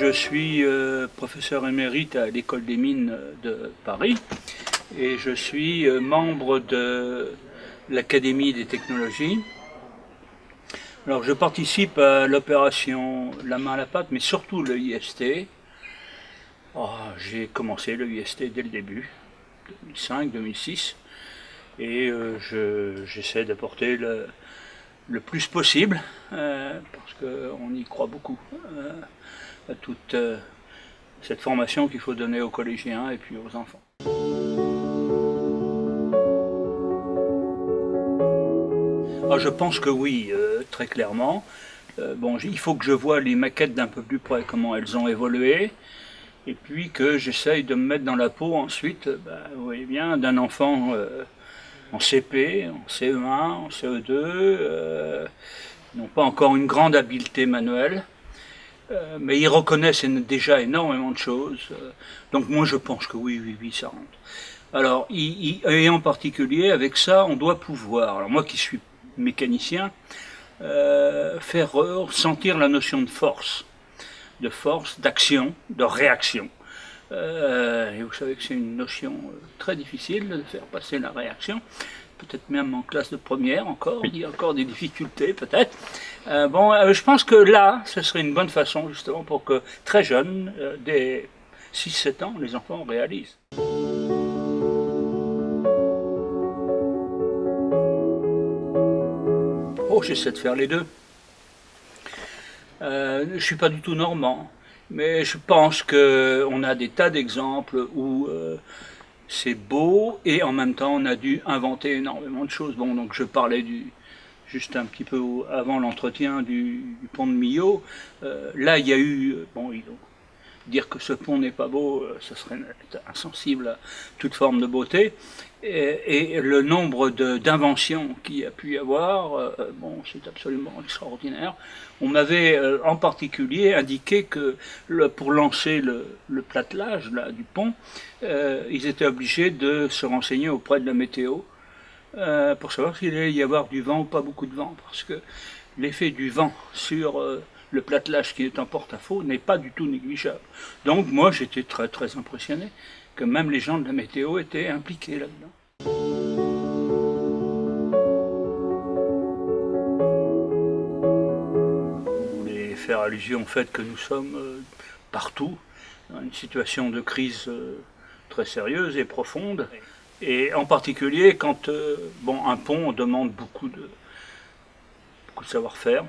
je suis professeur émérite à l'École des mines de Paris et je suis membre de l'Académie des technologies. Alors je participe à l'opération La main à la pâte, mais surtout le IST. Oh, j'ai commencé le IST dès le début, 2005-2006, et j'essaie d'apporter le plus possible, parce qu'on y croit beaucoup, à toute cette formation qu'il faut donner aux collégiens et puis aux enfants. Ah, je pense que oui, très clairement. Bon, il faut que je vois les maquettes d'un peu plus près, comment elles ont évolué, et puis que j'essaye de me mettre dans la peau ensuite, vous voyez bien, d'un enfant en CP, en CE1, en CE2, n'ont pas encore une grande habileté manuelle, mais ils reconnaissent déjà énormément de choses. Donc moi je pense que oui, ça rentre. Alors, et en particulier avec ça, on doit pouvoir, alors moi qui suis mécanicien, faire ressentir la notion de force, d'action, de réaction. Et vous savez que c'est une notion très difficile de faire passer la réaction, peut-être même en classe de première encore, il y a encore des difficultés peut-être. Je pense que là, ce serait une bonne façon justement pour que très jeunes, dès 6-7 ans, les enfants réalisent. Oh, j'essaie de faire les deux. Je ne suis pas du tout normand, mais je pense qu'on a des tas d'exemples où c'est beau et en même temps on a dû inventer énormément de choses. Bon, donc je parlais juste un petit peu avant l'entretien du pont de Millau. Là, il y a eu, dire que ce pont n'est pas beau, ce serait insensible à toute forme de beauté. Et le nombre d'inventions qu'il y a pu y avoir, c'est absolument extraordinaire. On m'avait en particulier indiqué que pour lancer le platelage là, du pont, ils étaient obligés de se renseigner auprès de la météo pour savoir s'il allait y avoir du vent ou pas beaucoup de vent, parce que l'effet du vent sur le platelage qui est en porte-à-faux n'est pas du tout négligeable. Donc moi j'étais très très impressionné que même les gens de la météo étaient impliqués là-dedans. Vous voulez faire allusion au fait que nous sommes partout dans une situation de crise très sérieuse et profonde, et en particulier quand un pont demande beaucoup de savoir-faire,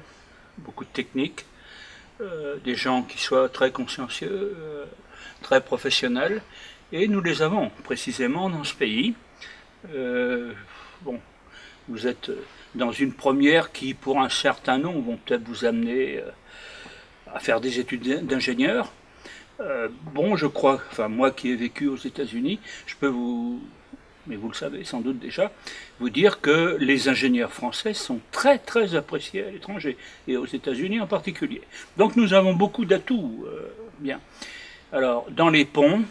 beaucoup de techniques, des gens qui soient très consciencieux, très professionnels, et nous les avons précisément dans ce pays. Vous êtes dans une première qui, pour un certain nombre, vont peut-être vous amener à faire des études d'ingénieur. Je crois, moi qui ai vécu aux États-Unis, je peux mais vous le savez sans doute déjà, vous dire que les ingénieurs français sont très très appréciés à l'étranger, et aux États-Unis en particulier. Donc nous avons beaucoup d'atouts. Bien. Alors, dans les ponts,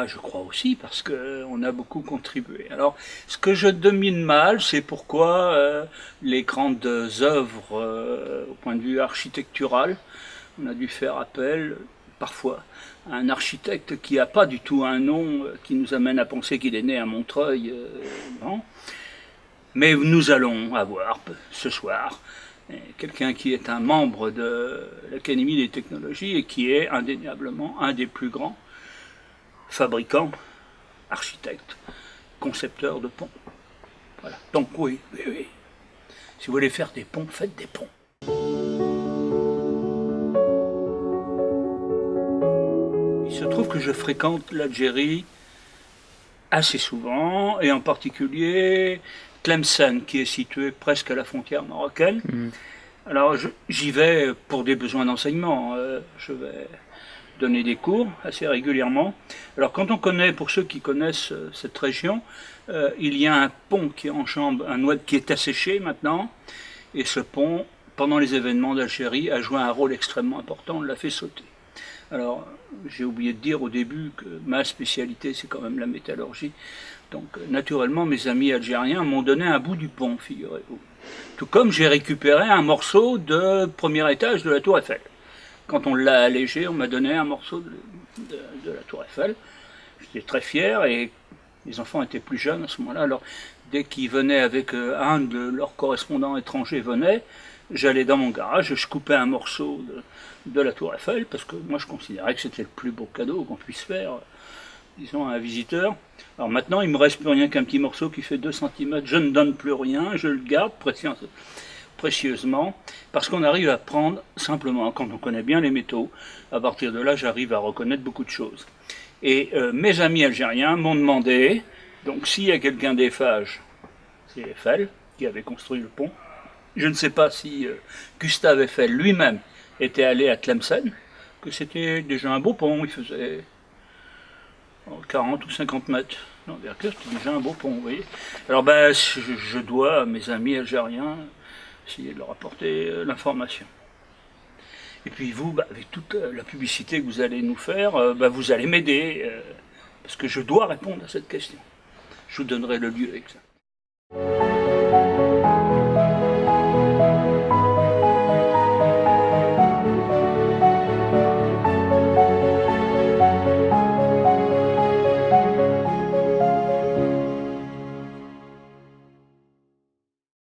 je crois aussi, parce qu'on a beaucoup contribué. Alors, ce que je domine mal, c'est pourquoi les grandes œuvres, au point de vue architectural, on a dû faire appel, parfois, à un architecte qui n'a pas du tout un nom qui nous amène à penser qu'il est né à Montreuil. Mais nous allons avoir, ce soir, quelqu'un qui est un membre de l'Académie des technologies et qui est indéniablement un des plus grands fabricants, architectes, concepteurs de ponts. Voilà. Donc oui. Si vous voulez faire des ponts, faites des ponts. Il se trouve que je fréquente l'Algérie assez souvent, et en particulier Tlemcen, qui est situé presque à la frontière marocaine. Alors j'y vais pour des besoins d'enseignement. Je vais donner des cours assez régulièrement. Alors quand on connaît, pour ceux qui connaissent cette région, il y a un pont qui enjambe un oued qui est asséché maintenant, et ce pont, pendant les événements d'Algérie, a joué un rôle extrêmement important, on l'a fait sauter. Alors j'ai oublié de dire au début que ma spécialité c'est quand même la métallurgie, donc naturellement mes amis algériens m'ont donné un bout du pont, figurez-vous. Tout comme j'ai récupéré un morceau de premier étage de la Tour Eiffel. quand on l'a allégé, on m'a donné un morceau de la Tour Eiffel. J'étais très fier et les enfants étaient plus jeunes à ce moment-là. Alors dès qu'ils venaient avec un de leurs correspondants étrangers venait, j'allais dans mon garage, je coupais un morceau de la Tour Eiffel parce que moi je considérais que c'était le plus beau cadeau qu'on puisse faire, disons, à un visiteur. Alors maintenant, il ne me reste plus rien qu'un petit morceau qui fait 2 cm. Je ne donne plus rien, je le garde précieusement, parce qu'on arrive à prendre simplement, quand on connaît bien les métaux, à partir de là, j'arrive à reconnaître beaucoup de choses. Et mes amis algériens m'ont demandé, donc s'il y a quelqu'un d'Eiffage, c'est Eiffel qui avait construit le pont. Je ne sais pas si Gustave Eiffel lui-même était allé à Tlemcen, que c'était déjà un beau pont, il faisait 40 ou 50 mètres d'envergure, c'était déjà un beau pont, vous voyez. Alors ben, je dois à mes amis algériens essayer de leur apporter l'information. Et puis vous, bah, avec toute la publicité que vous allez nous faire, bah, vous allez m'aider, parce que je dois répondre à cette question. Je vous donnerai le lieu exact.